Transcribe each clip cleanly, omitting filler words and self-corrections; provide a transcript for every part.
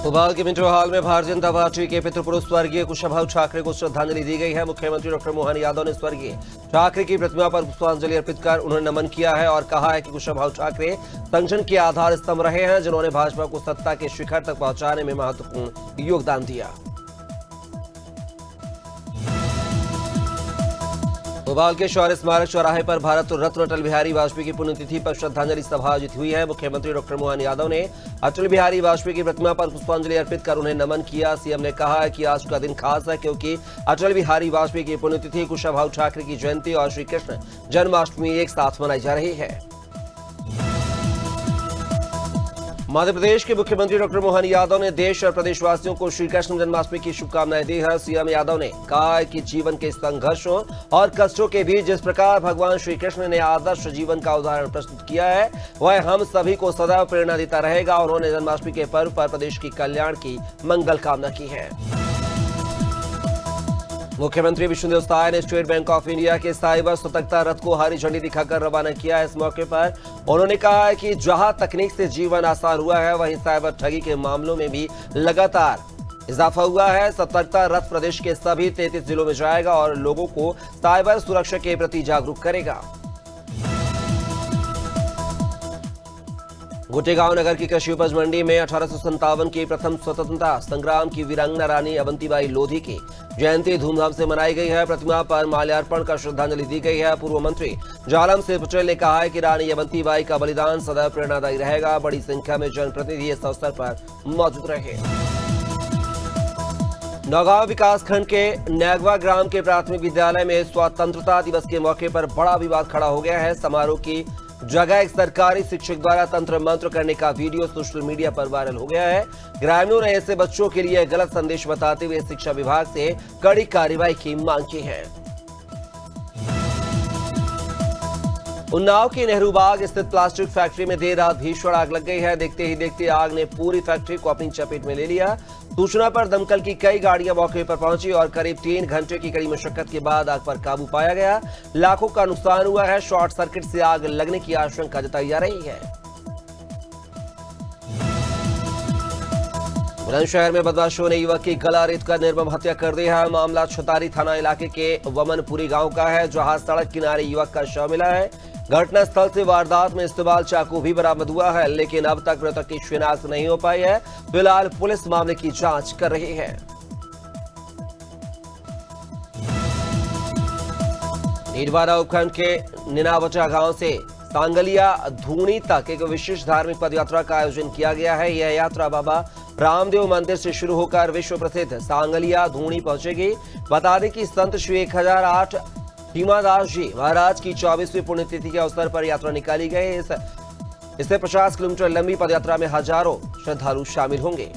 भोपाल के Minto hall में Bharatiya Janata party के पितृपुरुष स्वर्गीय कुशाभाऊ ठाकरे को श्रद्धांजलि दी गई है। मुख्यमंत्री डॉक्टर मोहन यादव ने स्वर्गीय ठाकरे की प्रतिमा पर पुष्पांजलि अर्पित कर उन्हें नमन किया है और कहा है कि कुशाभाऊ ठाकरे संगठन के आधार स्तंभ रहे हैं, जिन्होंने भाजपा को सत्ता के शिखर तक पहुंचाने में महत्वपूर्ण योगदान दिया। भोपाल के शौर्य स्मारक चौराहे पर भारत रत्न अटल बिहारी वाजपेयी की पुण्यतिथि पर श्रद्धांजलि सभा आयोजित हुई है। मुख्यमंत्री डॉक्टर मोहन यादव ने अटल बिहारी वाजपेयी की प्रतिमा पर पुष्पांजलि अर्पित कर उन्हें नमन किया। सीएम ने कहा है कि आज का दिन खास है क्योंकि अटल बिहारी वाजपेयी की पुण्यतिथि, कुशाभाऊ ठाकरे की जयंती और श्री कृष्ण जन्माष्टमी एक साथ मनाई जा रही है। मध्य प्रदेश के मुख्यमंत्री डॉक्टर मोहन यादव ने देश और प्रदेशवासियों को श्री कृष्ण जन्माष्टमी की शुभकामनाएं दी है। सीएम यादव ने कहा कि जीवन के संघर्षों और कष्टों के बीच जिस प्रकार भगवान श्री कृष्ण ने आदर्श जीवन का उदाहरण प्रस्तुत किया है, वह हम सभी को सदैव प्रेरणा देता रहेगा। उन्होंने जन्माष्टमी के पर्व पर प्रदेश की कल्याण की मंगल कामना की है। मुख्यमंत्री विष्णुदेव साय ने स्टेट बैंक ऑफ इंडिया के साइबर सतर्कता रथ को हरी झंडी दिखाकर रवाना किया। इस मौके पर उन्होंने कहा है कि जहां तकनीक से जीवन आसान हुआ है, वहीं साइबर ठगी के मामलों में भी लगातार इजाफा हुआ है। सतर्कता रथ प्रदेश के सभी 33 जिलों में जाएगा और लोगों को साइबर सुरक्षा के प्रति जागरूक करेगा। गोटेगांव नगर की कृषि उपज मंडी में 1857 की प्रथम स्वतंत्रता संग्राम की वीरांगना रानी अवंतीबाई लोधी की जयंती धूमधाम से मनाई गई है। प्रतिमा पर माल्यार्पण कर श्रद्धांजलि दी गई है। पूर्व मंत्री जालम सिंह पटेल ने कहा है कि रानी अवंतीबाई का बलिदान सदैव प्रेरणादायी रहेगा। बड़ी संख्या में जनप्रतिनिधि इस अवसर पर मौजूद रहे। नौगांव विकासखंड के नैगवा ग्राम के प्राथमिक विद्यालय में स्वतंत्रता दिवस के मौके पर बड़ा विवाद खड़ा हो गया है। समारोह की जगह एक सरकारी शिक्षक द्वारा तंत्र मंत्र करने का वीडियो सोशल मीडिया पर वायरल हो गया है। ग्रामीणों ने ऐसे बच्चों के लिए गलत संदेश बताते हुए शिक्षा विभाग से कड़ी कार्रवाई की मांग की है। उन्नाव की नेहरू बाग स्थित प्लास्टिक फैक्ट्री में देर रात भीषण आग लग गई है। देखते ही देखते आग ने पूरी फैक्ट्री को अपनी चपेट में ले लिया। सूचना पर दमकल की कई गाड़ियां मौके पर पहुंची और करीब 3 घंटे की कड़ी मशक्कत के बाद आग पर काबू पाया गया। लाखों का नुकसान हुआ है। शॉर्ट सर्किट से आग लगने की आशंका जताई जा रही है। बुलंदशहर में बदमाशों ने युवक की गला रेतकर निर्मम हत्या कर दी है। मामला छतारी थाना इलाके के वमनपुरी गांव का है, जहां सड़क किनारे युवक का शव मिला है। घटनास्थल से वारदात में इस्तेमाल चाकू भी बरामद हुआ है, लेकिन अब तक मृतक की शिनाख्त नहीं हो पाई है। फिलहाल पुलिस मामले की जांच कर रही है। नीडवाड़ा उपखंड के निनावचा गांव से सांगलिया धूणी तक एक विशेष धार्मिक पदयात्रा का आयोजन किया गया है। यह यात्रा बाबा रामदेव मंदिर से शुरू होकर विश्व प्रसिद्ध सांगलिया धूणी पहुंचेगी। बता दें कि संत श्री 1008 हिमादास जी महाराज की 24वीं पुण्यतिथि के अवसर पर यात्रा निकाली गई। इससे 50 किलोमीटर लंबी पदयात्रा में हजारों श्रद्धालु शामिल होंगे।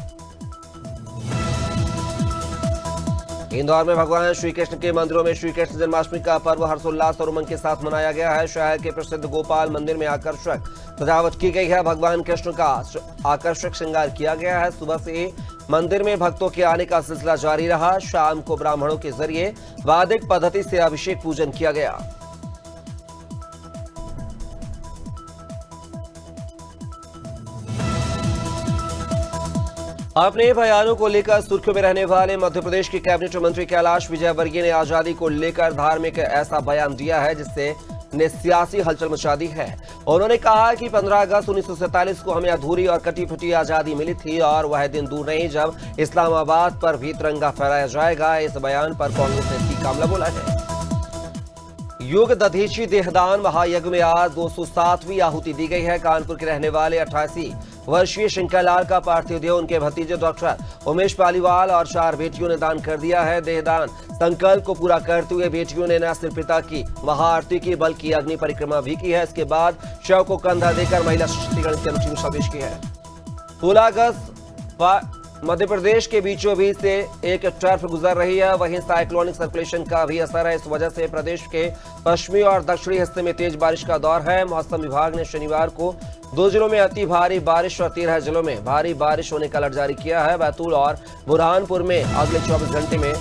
इंदौर में भगवान श्री कृष्ण के मंदिरों में श्री कृष्ण जन्माष्टमी का पर्व हर्षोल्लास और उमंग के साथ मनाया गया है। शहर के प्रसिद्ध गोपाल मंदिर में आकर्षक सजावट की गई है। भगवान कृष्ण का आकर्षक श्रृंगार किया गया है। सुबह से मंदिर में भक्तों के आने का सिलसिला जारी रहा। शाम को ब्राह्मणों के जरिए वैदिक पद्धति से अभिषेक पूजन किया गया। अपने बयानों को लेकर सुर्खियों में रहने वाले मध्य प्रदेश के कैबिनेट मंत्री कैलाश विजयवर्गीय ने आजादी को लेकर धार्मिक ऐसा बयान दिया है जिससे ने सियासी हलचल मचा दी है। उन्होंने कहा कि 15 अगस्त 1947 को हमें अधूरी और कटी फटी आजादी मिली थी और वह दिन दूर नहीं जब इस्लामाबाद पर भी तिरंगा फहराया जाएगा। इस बयान पर कांग्रेस ने तीखा हमला बोला है। युग दधीची देहदान महायज्ञ में आज 207वीं आहुति दी गई है। कानपुर के रहने वाले 88 वर्षीय शंकर लाल का पार्थिव देह उनके भतीजे डॉक्टर उमेश पालीवाल और 4 बेटियों ने दान कर दिया है। देहदान संकल्प को पूरा करते हुए बेटियों ने न सिर्फ पिता की महाआरती की बल्कि अग्नि परिक्रमा भी की है। इसके बाद शव को कंधा देकर महिला सशक्तिकरण की अनूठी मिसाल पेश की है। 16 अगस्त मध्य प्रदेश के बीचों बीच से एक टर्फ गुजर रही है, वहीं साइक्लोनिक सर्कुलेशन का भी असर है। इस वजह से प्रदेश के पश्चिमी और दक्षिणी हिस्से में तेज बारिश का दौर है। मौसम विभाग ने शनिवार को 2 जिलों में अति भारी बारिश और 13 जिलों में भारी बारिश होने का अलर्ट जारी किया है। बैतूल और बुरहानपुर में अगले 24 घंटे में।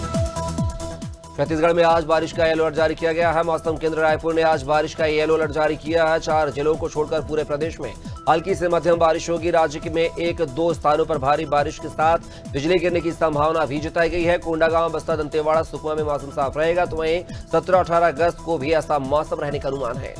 छत्तीसगढ़ में आज बारिश का येलो अलर्ट जारी किया गया है। मौसम केंद्र रायपुर ने आज बारिश का येलो अलर्ट जारी किया है। 4 जिलों को छोड़कर पूरे प्रदेश में हल्की से मध्यम बारिश होगी। राज्य में 1-2 स्थानों पर भारी बारिश के साथ बिजली गिरने की संभावना भी जताई गई है। कोंडागांव, बस्तर, दंतेवाड़ा, सुकमा में मौसम साफ रहेगा, तो वहीं 17-18 अगस्त को भी ऐसा मौसम रहने का अनुमान है।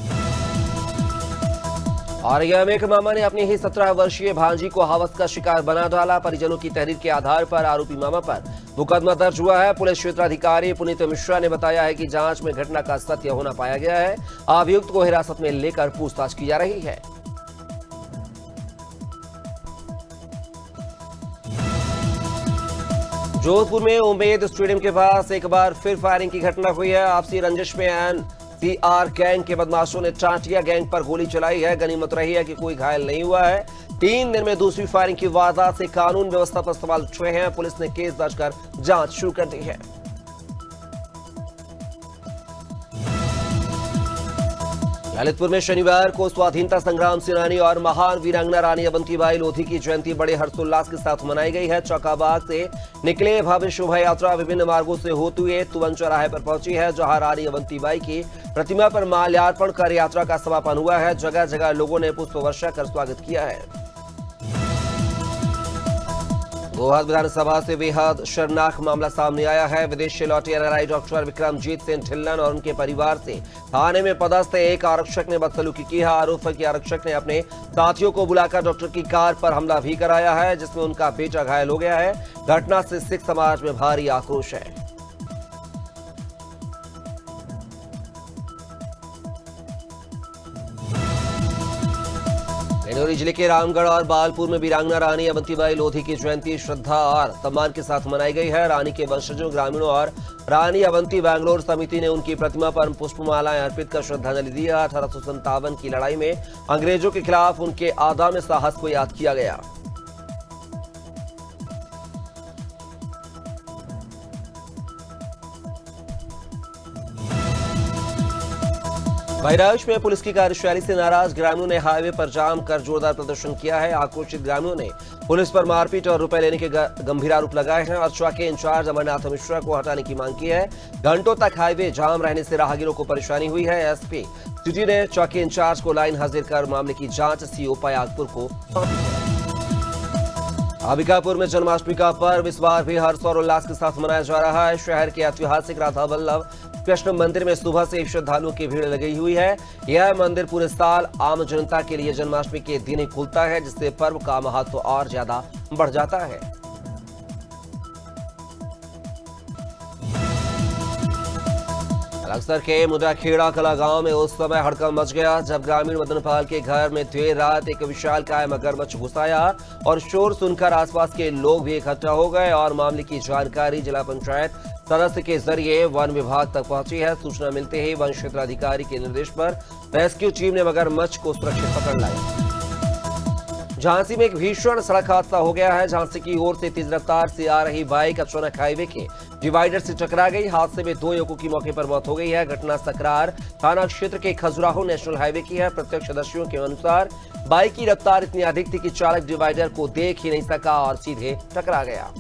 और एक मामा ने अपनी ही 17 वर्षीय भांजी को हवस का शिकार बना डाला। परिजनों की तहरीर के आधार पर आरोपी मामा पर मुकदमा दर्ज हुआ है। पुलिस क्षेत्राधिकारी पुनीत मिश्रा ने बताया है कि जांच में घटना का सत्य होना पाया गया है। अभियुक्त को हिरासत में लेकर पूछताछ की जा रही है। जोधपुर में उम्मेद स्टेडियम के पास एक बार फिर फायरिंग की घटना हुई है। आपसी रंजिश में एनसीआर गैंग के बदमाशों ने टाटिया गैंग पर गोली चलाई है। गनीमत रही है कि कोई घायल नहीं हुआ है। 3 दिन में दूसरी फायरिंग की वारदात से कानून व्यवस्था पर सवाल उठ रहे हैं। पुलिस ने केस दर्ज कर जांच शुरू कर दी है। ललितपुर में शनिवार को स्वाधीनता संग्राम सेनानी और महान वीरांगना रानी अवंतीबाई लोधी की जयंती बड़े हर्षोल्लास के साथ मनाई गई है। चौकाबाग से निकले भव्य शोभा यात्रा विभिन्न मार्गों से होते हुए तुवन चौराहे पर पहुंची है, जहां रानी अवंतीबाई की प्रतिमा पर माल्यार्पण कर यात्रा का समापन हुआ है। जगह जगह लोगों ने पुष्प वर्षा कर स्वागत किया है। गोहद विधानसभा से बेहद शर्मनाक मामला सामने आया है। विदेश से लौटे एनआरआई डॉक्टर विक्रमजीत सिंह ढिल्लन और उनके परिवार से थाने में पदस्थ एक आरक्षक ने बदसलूकी की है। आरोप है कि आरक्षक ने अपने साथियों को बुलाकर डॉक्टर की कार पर हमला भी कराया है, जिसमें उनका बेटा घायल हो गया है। घटना से सिख समाज में भारी आक्रोश है। डिंडोरी जिले के रामगढ़ और बालपुर में वीरांगना रानी अवंतीबाई लोधी की जयंती श्रद्धा और सम्मान के साथ मनाई गई है। रानी के वंशजों, ग्रामीणों और रानी अवंती बैंगलोर समिति ने उनकी प्रतिमा पर पुष्पमालाएं अर्पित कर श्रद्धांजलि दी। 1857 की लड़ाई में अंग्रेजों के खिलाफ उनके अदम्य साहस को याद किया गया। बहराइच में पुलिस की कार्यशैली से नाराज ग्रामीणों ने हाईवे पर जाम कर जोरदार प्रदर्शन किया है। आक्रोशित ग्रामीणों ने पुलिस पर मारपीट और रुपए लेने के गंभीर आरोप लगाए हैं और चौकी इंचार्ज अमरनाथ मिश्रा को हटाने की मांग की है। घंटों तक हाईवे जाम रहने से राहगीरों को परेशानी हुई है। एसपी सिटी ने चौकी इंचार्ज को लाइन हाजिर कर मामले की जांच सीओ पयागपुर को सौंपी है। अंबिकापुर में जन्माष्टमी का पर्व इस बार भी हर्ष और उल्लास के साथ मनाया जा रहा है। शहर के ऐतिहासिक राधा वल्लभ कृष्ण मंदिर में सुबह से श्रद्धालुओं की भीड़ लगी हुई है। यह मंदिर पूरे साल आम जनता के लिए जन्माष्टमी के दिन ही खुलता है, जिससे पर्व का महत्व और ज्यादा बढ़ जाता है। अलकसर के मुद्राखेड़ा कला गांव में उस समय हड़कंप मच गया जब ग्रामीण मदनपाल के घर में देर रात एक विशालकाय मगरमच्छ घुस आया और शोर सुनकर आसपास के लोग भी इकट्ठा हो गए और मामले की जानकारी जिला पंचायत सदस्य के जरिए वन विभाग तक पहुंची है। सूचना मिलते ही वन क्षेत्राधिकारी के निर्देश पर रेस्क्यू टीम ने मगरमच्छ को सुरक्षित पकड़ लाया। झांसी में एक भीषण सड़क हादसा हो गया है। झांसी की ओर से तेज रफ्तार से आ रही बाइक अचानक हाईवे के डिवाइडर से टकरा गई। हादसे में 2 युवकों की मौके पर मौत हो गई है। घटना सकरार थाना क्षेत्र के खजुराहो नेशनल हाईवे की है। प्रत्यक्षदर्शियों के अनुसार बाइक की रफ्तार इतनी अधिक थी कि चालक डिवाइडर को देख ही नहीं सका और सीधे टकरा गया।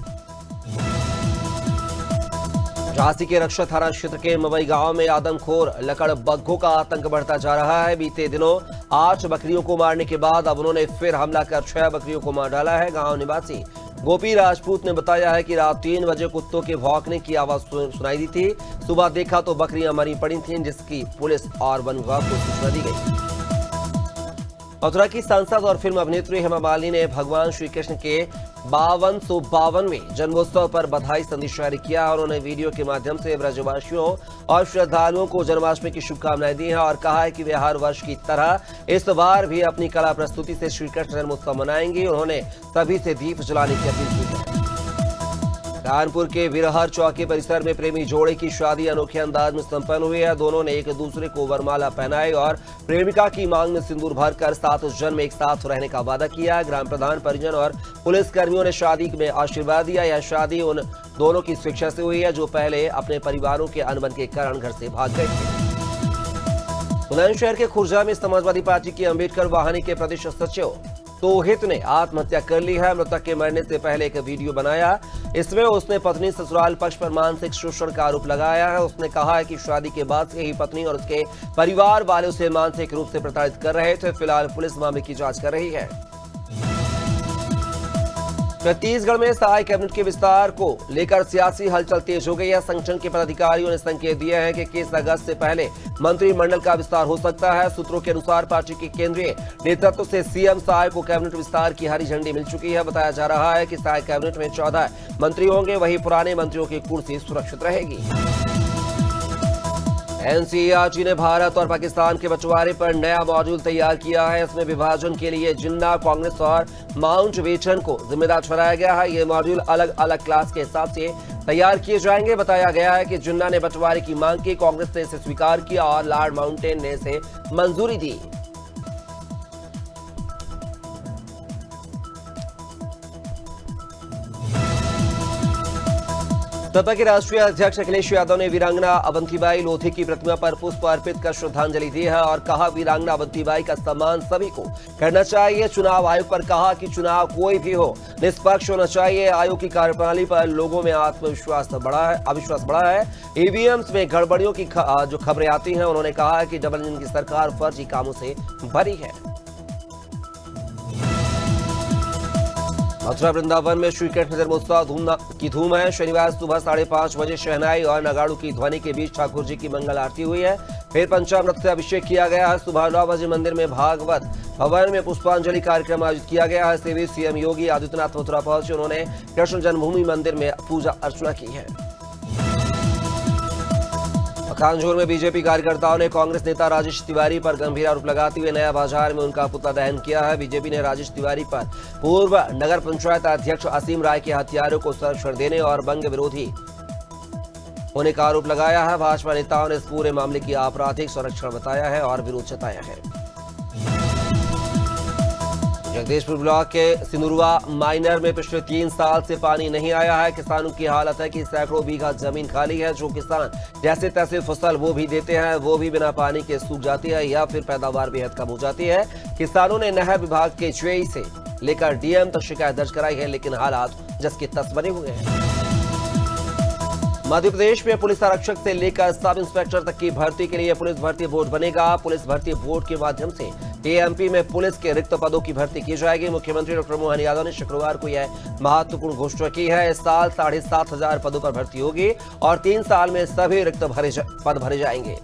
झांसी के रक्षा थाना क्षेत्र के मवई गांव में आदमखोर लकड़बग्घों का आतंक बढ़ता जा रहा है। बीते दिनों 8 बकरियों को मारने के बाद अब उन्होंने फिर हमला कर 6 बकरियों को मार डाला है। गांव निवासी गोपी राजपूत ने बताया है कि रात 3 बजे कुत्तों के भौंकने की आवाज सुनाई दी थी। सुबह देखा तो बकरियां मरी पड़ी थीं, जिसकी पुलिस और वन विभाग को सूचना दी गई। मथुरा की सांसद और फिल्म अभिनेत्री हेमा मालिनी ने भगवान श्री कृष्ण के 5252वें जन्मोत्सव पर बधाई संदेश जारी किया और उन्होंने वीडियो के माध्यम से ब्रजवासियों और श्रद्धालुओं को जन्माष्टमी की शुभकामनाएं दी हैं और कहा है कि वे हर वर्ष की तरह इस बार भी अपनी कला प्रस्तुति से श्री कृष्ण जन्मोत्सव मनाएंगे। उन्होंने सभी से दीप जलाने की अपील की है। कानपुर के विरहर चौकी परिसर में प्रेमी जोड़े की शादी अनोखे अंदाज में संपन्न हुई है। दोनों ने एक दूसरे को वरमाला पहनाई और प्रेमिका की मांग में सिंदूर भरकर 7 जन्म एक साथ रहने का वादा किया। ग्राम प्रधान, परिजन और पुलिस कर्मियों ने शादी में आशीर्वाद दिया। यह शादी उन दोनों की स्वेच्छा से हुई है जो पहले अपने परिवारों के अनबन के कारण घर से भाग गए थे। बुलंदशहर के खुर्जा में समाजवादी पार्टी की अंबेडकर वाहिनी के प्रदेश सचिव तोहित ने आत्महत्या कर ली है। मृतक के मरने से पहले एक वीडियो बनाया, इसमें उसने पत्नी ससुराल पक्ष पर मानसिक शोषण का आरोप लगाया है। उसने कहा है कि शादी के बाद से ही पत्नी और उसके परिवार वाले उसे मानसिक रूप से प्रताड़ित कर रहे थे। फिलहाल पुलिस मामले की जांच कर रही है। छत्तीसगढ़ में सहायक कैबिनेट के विस्तार को लेकर सियासी हलचल तेज हो गई है। संगठन के पदाधिकारियों ने संकेत दिए हैं कि 21 अगस्त से पहले मंत्रिमंडल का विस्तार हो सकता है। सूत्रों के अनुसार पार्टी के केंद्रीय नेतृत्व से सीएम सहायक को कैबिनेट विस्तार की हरी झंडी मिल चुकी है। बताया जा रहा है कि सहायक कैबिनेट में 14 मंत्री होंगे, वहीं पुराने मंत्रियों की कुर्सी सुरक्षित रहेगी। एनसीईआरटी ने भारत और पाकिस्तान के बंटवारे पर नया मॉड्यूल तैयार किया है। इसमें विभाजन के लिए जिन्ना, कांग्रेस और माउंटबेटन को जिम्मेदार ठहराया गया है। ये मॉड्यूल अलग अलग क्लास के हिसाब से तैयार किए जाएंगे। बताया गया है कि जिन्ना ने बंटवारे की मांग की, कांग्रेस ने इसे स्वीकार किया और लॉर्ड माउंटेन ने इसे मंजूरी दी। सपा के राष्ट्रीय अध्यक्ष अखिलेश यादव ने वीरांगना अवंतीबाई लोधी की प्रतिमा पर पुष्प अर्पित कर श्रद्धांजलि दी है और कहा, वीरांगना अवंतीबाई का सम्मान सभी को करना चाहिए। चुनाव आयोग पर कहा कि चुनाव कोई भी हो निष्पक्ष होना चाहिए। आयोग की कार्यप्रणाली पर लोगों में अविश्वास बढ़ा है। ईवीएम्स में गड़बड़ियों की जो खबरें आती हैं, उन्होंने कहा कि डबल इंजन की सरकार फर्जी कामों से भरी है। मथुरा वृंदावन में श्री कृष्ण जन्मोत्सव की धूम है। शनिवार सुबह 5:30 बजे शहनाई और नगाड़ों की ध्वनि के बीच ठाकुर जी की मंगल आरती हुई है। फिर पंचामृत से अभिषेक किया गया है। सुबह 9 बजे मंदिर में भागवत भवन में पुष्पांजलि कार्यक्रम आयोजित किया गया है। इसी बीच सीएम योगी आदित्यनाथ मथुरा पहुंचे, उन्होंने कृष्ण जन्मभूमि मंदिर में पूजा अर्चना की है। कांझोर में बीजेपी कार्यकर्ताओं ने कांग्रेस नेता राजेश तिवारी पर गंभीर आरोप लगाते हुए नया बाजार में उनका पुतला दहन किया है। बीजेपी ने राजेश तिवारी पर पूर्व नगर पंचायत अध्यक्ष असीम राय के हथियारों को संरक्षण देने और बंग विरोधी होने का आरोप लगाया है। भाजपा नेताओं ने इस पूरे मामले की आपराधिक संरक्षण बताया है और विरोध जताया है। जगदीशपुर ब्लॉक के सिंदुरवा माइनर में पिछले 3 साल से पानी नहीं आया है। किसानों की हालत है कि सैकड़ों बीघा जमीन खाली है। जो किसान जैसे तैसे फसल वो भी देते हैं, वो भी बिना पानी के सूख जाती है या फिर पैदावार बेहद कम हो जाती है। किसानों ने नहर विभाग के जेई से लेकर डीएम तक शिकायत दर्ज कराई है, लेकिन हालात जस के तस बने हुए हैं। मध्य प्रदेश में पुलिस आरक्षक से लेकर सब इंस्पेक्टर तक की भर्ती के लिए पुलिस भर्ती बोर्ड बनेगा। पुलिस भर्ती बोर्ड के माध्यम से एएमपी में पुलिस के रिक्त पदों की भर्ती की जाएगी। मुख्यमंत्री डॉक्टर मोहन यादव ने शुक्रवार को यह महत्वपूर्ण घोषणा की है। इस साल 7,500 पदों पर भर्ती होगी और 3 साल में सभी रिक्त पद भरे जाएंगे।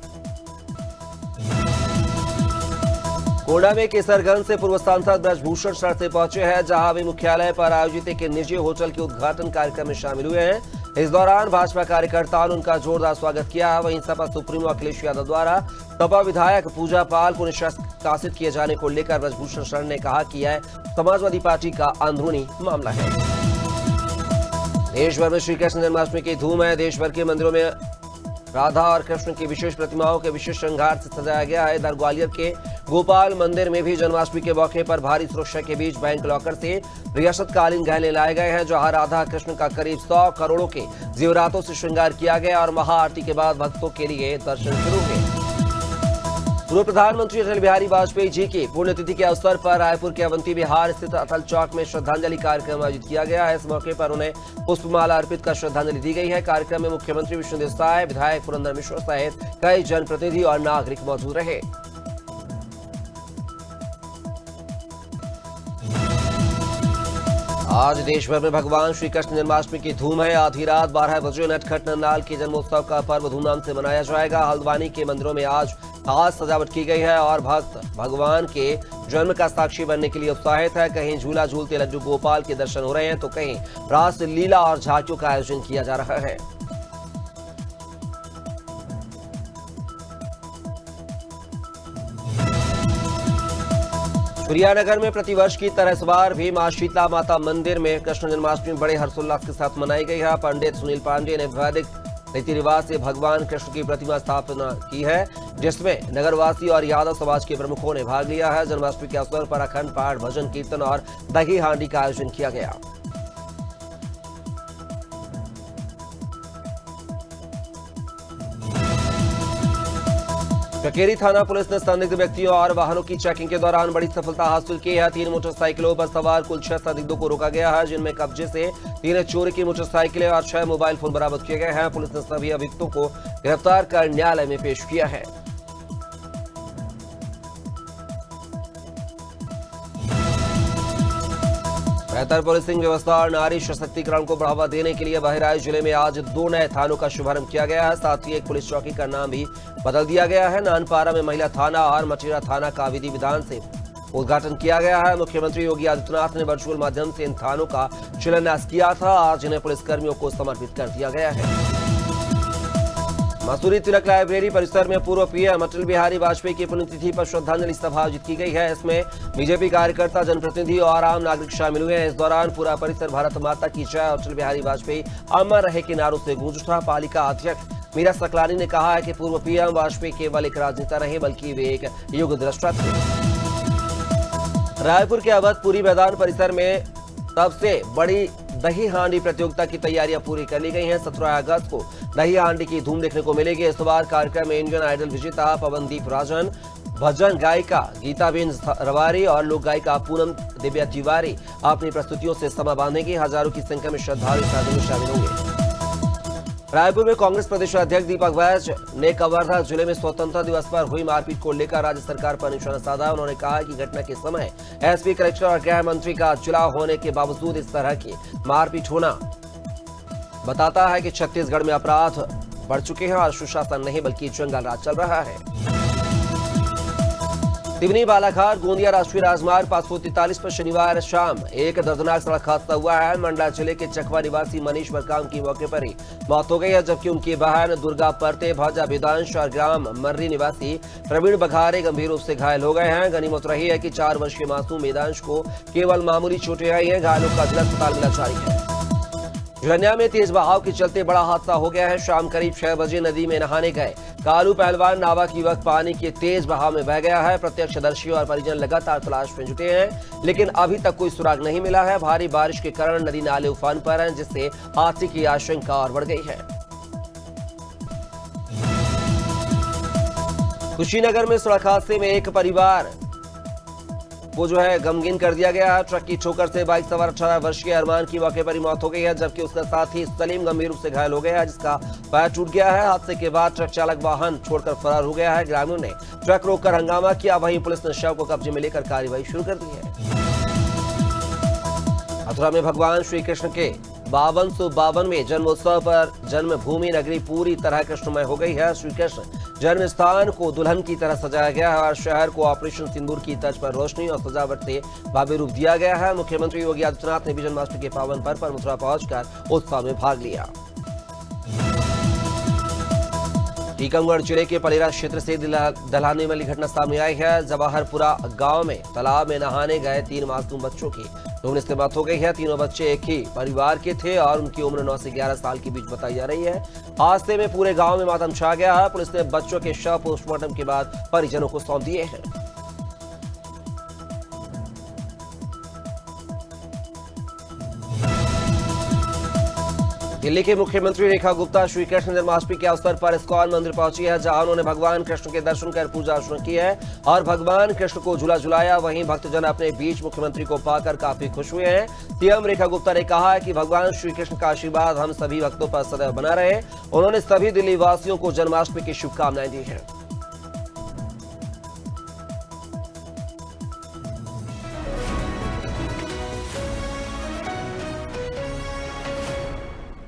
कोंडा में केसरगंज से पूर्व सांसद ब्रजभूषण शरण से पहुंचे हैं, जहां वे मुख्यालय पर आयोजित एक निजी होटल के उद्घाटन कार्यक्रम में शामिल हुए हैं। इस दौरान भाजपा कार्यकर्ताओं ने उनका जोरदार स्वागत किया है। वहीं सपा सुप्रीमो अखिलेश यादव द्वारा सपा विधायक पूजा पाल को निष्कासित किए जाने को लेकर ब्रजभूषण शरण ने कहा कि यह समाजवादी पार्टी का अंदरूनी मामला है। देश भर में श्री कृष्ण जन्माष्टमी की धूम है। देश भर के मंदिरों में राधा और कृष्ण की विशेष प्रतिमाओं के विशेष श्रृंगार से सजाया गया है। इधर ग्वालियर के गोपाल मंदिर में भी जन्माष्टमी के मौके पर भारी सुरक्षा के बीच बैंक लॉकर से रियासतकालीन गहने लाए गए हैं, जहां राधा कृष्ण का करीब 100 करोड़ों के जेवरातों से श्रृंगार किया गया और महाआरती के बाद भक्तों के लिए दर्शन शुरू हुए। पूर्व प्रधानमंत्री अटल बिहारी वाजपेयी जी की पुण्यतिथि के अवसर पर रायपुर के अवंती विहार स्थित अटल चौक में श्रद्धांजलि कार्यक्रम आयोजित किया गया है। इस मौके पर उन्हें पुष्पमाला अर्पित कर श्रद्धांजलि दी गई है। कार्यक्रम में मुख्यमंत्री विष्णुदेव साय, विधायक पुरंदर मिश्र सहित कई जनप्रतिनिधि और नागरिक मौजूद रहे। आज देश भर में भगवान श्री कृष्ण जन्माष्टमी की धूम है। आधी रात 12 बजे नटखट नंदलाल के जन्मोत्सव का पर्व धूमधाम से मनाया जाएगा। हल्द्वानी के मंदिरों में आज खास सजावट की गई है और भक्त भगवान के जन्म का साक्षी बनने के लिए उत्साहित है। कहीं झूला झूलते लड्डू गोपाल के दर्शन हो रहे हैं, तो कहीं रास लीला और झांकियों का आयोजन किया जा रहा है। सूर्यानगर में प्रतिवर्ष की तरह इस बार भी मां शीतला माता मंदिर में कृष्ण जन्माष्टमी बड़े हर्षोल्लास के साथ मनाई गई है। पंडित सुनील पांडे ने वैदिक रीति रिवाज से भगवान कृष्ण की प्रतिमा स्थापना की है, जिसमें नगरवासी और यादव समाज के प्रमुखों ने भाग लिया है। जन्माष्टमी के अवसर पर अखंड पाठ, भजन कीर्तन और दही हांडी का आयोजन किया गया। ककेरी थाना पुलिस ने संदिग्ध व्यक्तियों और वाहनों की चेकिंग के दौरान बड़ी सफलता हासिल की है। 3 मोटरसाइकिलों पर सवार कुल 6 संदिग्धों को रोका गया है, जिनमें कब्जे से 3 चोरी की मोटरसाइकिलें और 6 मोबाइल फोन बरामद किए गए हैं। पुलिस ने सभी अभियुक्तों को गिरफ्तार कर न्यायालय में पेश किया है। बेहतर पुलिसिंग व्यवस्था और नारी सशक्तिकरण को बढ़ावा देने के लिए बहराइच जिले में आज 2 नए थानों का शुभारंभ किया गया है। साथ ही एक पुलिस चौकी का नाम भी बदल दिया गया है। नानपारा में महिला थाना और मटेरा थाना का विधि विधान से उद्घाटन किया गया है। मुख्यमंत्री योगी आदित्यनाथ ने वर्चुअल माध्यम से इन थानों का शिलान्यास किया था। आज इन्हें पुलिसकर्मियों को समर्पित कर दिया गया है। मसूरी तिलक लाइब्रेरी परिसर में पूर्व पीएम अटल बिहारी वाजपेयी की पुण्यतिथि पर श्रद्धांजलि सभा आयोजित की गई है। इसमें बीजेपी कार्यकर्ता, जनप्रतिनिधि और आम नागरिक शामिल हुए हैं। इस दौरान पूरा परिसर भारत माता की जय, अटल बिहारी वाजपेयी अमर रहे के नारों से गूंज उठा। पालिका अध्यक्ष मीरा सकलानी ने कहा है कि पूर्व पीएम वाजपेयी केवल एक राजनेता रहे, बल्कि वे एक युग द्रष्टा थे। रायपुर के अवधपुरी मैदान परिसर में सबसे बड़ी दही हांडी प्रतियोगिता की तैयारियां पूरी कर ली गई हैं। 17 अगस्त को दही हांडी की धूम देखने को मिलेगी। इस बार कार्यक्रम में इंडियन आइडल विजेता पवनदीप राजन, भजन गायिका गीताबेन रवारी और लोक गायिका पूनम दिव्या तिवारी अपनी प्रस्तुतियों से समा बांधेंगी। हजारों की संख्या में श्रद्धालु शादी में शामिल होंगे। रायपुर में कांग्रेस प्रदेश अध्यक्ष दीपक बैज ने कवर्धा जिले में स्वतंत्रता दिवस पर हुई मारपीट को लेकर राज्य सरकार पर निशाना साधा। उन्होंने कहा कि घटना के समय एसपी, कलेक्टर और गृह मंत्री का जिला होने के बावजूद इस तरह की मारपीट होना बताता है कि छत्तीसगढ़ में अपराध बढ़ चुके हैं और सुशासन नहीं बल्कि जंगल राज चल रहा है। तिवनी बालाघाट गोंदिया राष्ट्रीय राजमार्ग 543 पर शनिवार शाम एक दर्दनाक सड़क हादसा हुआ है। मंडला जिले के चकवा निवासी मनीष बरकाम की मौके पर ही मौत हो गई है, जबकि उनकी बहन दुर्गा परते, भाजा वेदांश और ग्राम मर्री निवासी प्रवीण बघारे गंभीर रूप से घायल हो गए हैं। गनीमत रही है कि 4 वर्षीय मासूम वेदांश को केवल मामूली चोटें आई हैं। घायलों का जिला अस्पताल में इलाज जारी है। झुलनिया में तेज बहाव के चलते बड़ा हादसा हो गया है। शाम करीब 6 बजे नदी में नहाने गए कालू पहलवान नावक युवक पानी के तेज बहाव में बह गया है। प्रत्यक्षदर्शी और परिजन लगातार तलाश में जुटे हैं, लेकिन अभी तक कोई सुराग नहीं मिला है। भारी बारिश के कारण नदी नाले उफान पर हैं, जिससे हादसे की आशंका और बढ़ गई है। कुशीनगर में सड़क हादसे में एक परिवार को गमगीन कर दिया गया है। ट्रक की ठोकर से बाइक सवार 18 वर्षीय अरमान की मौके पर ही मौत हो गई है, जबकि उसका साथी सलीम गंभीर रूप से घायल हो गया है, जिसका पैर टूट गया है। हादसे के बाद ट्रक चालक वाहन छोड़कर फरार हो गया है। ग्रामीणों ने ट्रक रोककर हंगामा किया, वहीं पुलिस ने शव को कब्जे में लेकर कार्रवाई शुरू कर दी है। मथुरा में भगवान श्री कृष्ण के 5252वें जन्मोत्सव पर जन्मभूमि नगरी पूरी तरह कृष्णमय हो गई है। श्री कृष्ण जन्म स्थान को दुल्हन की तरह सजाया गया है और शहर को ऑपरेशन सिंदूर की तर्ज पर रोशनी और सजावट से भव्य रूप दिया गया है। मुख्यमंत्री योगी आदित्यनाथ ने भी जन्माष्टमी के पावन पर्व पर मथुरा पहुंचकर उत्सव में भाग लिया। टीकमगढ़ जिले के पलेरा क्षेत्र से दलहाने वाली घटना सामने आई है। जवाहरपुरा गांव में तालाब में नहाने गए 3 मासूम बच्चों की डूबने से मौत हो गई है। तीनों बच्चे एक ही परिवार के थे और उनकी उम्र 9 से 11 साल के बीच बताई जा रही है। हादसे में पूरे गांव में मातम छा गया है। पुलिस ने बच्चों के शव पोस्टमार्टम के बाद परिजनों को सौंप दिए हैं। दिल्ली के मुख्यमंत्री रेखा गुप्ता श्री कृष्ण जन्माष्टमी के अवसर पर इस्कॉन मंदिर पहुंची है, जहां उन्होंने भगवान कृष्ण के दर्शन कर पूजा अर्चना की है और भगवान कृष्ण को झूला झुलाया। वहीं भक्तजन अपने बीच मुख्यमंत्री को पाकर काफी खुश हुए हैं। सीएम रेखा गुप्ता ने कहा है कि भगवान श्री कृष्ण का आशीर्वाद हम सभी भक्तों पर सदैव बना रहे। उन्होंने सभी दिल्ली वासियों को जन्माष्टमी की शुभकामनाएं दी है।